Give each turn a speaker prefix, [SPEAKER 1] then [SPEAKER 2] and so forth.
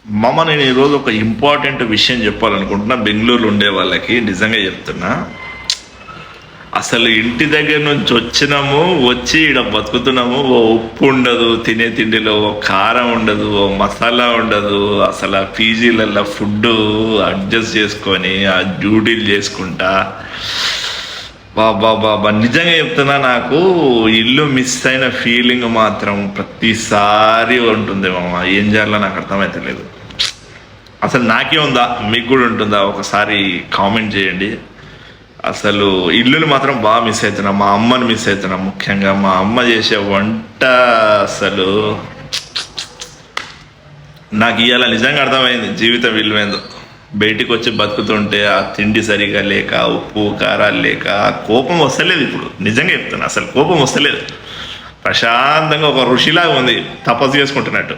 [SPEAKER 1] నేను ఈరోజు ఒక ఇంపార్టెంట్ విషయం చెప్పాలనుకుంటున్నా. బెంగళూరులో ఉండే వాళ్ళకి నిజంగా చెప్తున్నా. అసలు ఇంటి దగ్గర నుంచి వచ్చినాము, వచ్చి ఇక్కడ బతుకుతున్నాము. ఓ ఉప్పు ఉండదు తినే తిండిలో, ఓ కారం ఉండదు, ఓ మసాలా ఉండదు. అసలు ఆ పీజీలలో ఫుడ్ అడ్జస్ట్ చేసుకొని ఆ డ్యూటీలు చేసుకుంటా, బాబా బాబా నిజంగా చెప్తున్నా, నాకు ఇల్లు మిస్ అయిన ఫీలింగ్ మాత్రం ప్రతిసారి ఉంటుంది మామ. ఏం చేయాలో నాకు అర్థమైతలేదు. అసలు నాకే ఉందా, మీకు కూడా ఉంటుందా? ఒకసారి కామెంట్ చేయండి. అసలు ఇల్లుని మాత్రం బాగా మిస్ అవుతున్నా. మా అమ్మని మిస్ అవుతున్నా. ముఖ్యంగా మా అమ్మ చేసే వంట అసలు నాకు ఇవాళ నిజంగా అర్థమైంది జీవితం విలువేందో. బయటికి వచ్చి బతుకుతుంటే ఆ తిండి సరిగా లేక, ఉప్పు కారాలు లేక కోపం వస్తలేదు. ఇప్పుడు నిజంగా చెప్తున్నా, అసలు కోపం వస్తలేదు. ప్రశాంతంగా ఒక ఋషిలాగా ఉంది, తపస్సు చేసుకుంటున్నట్టు.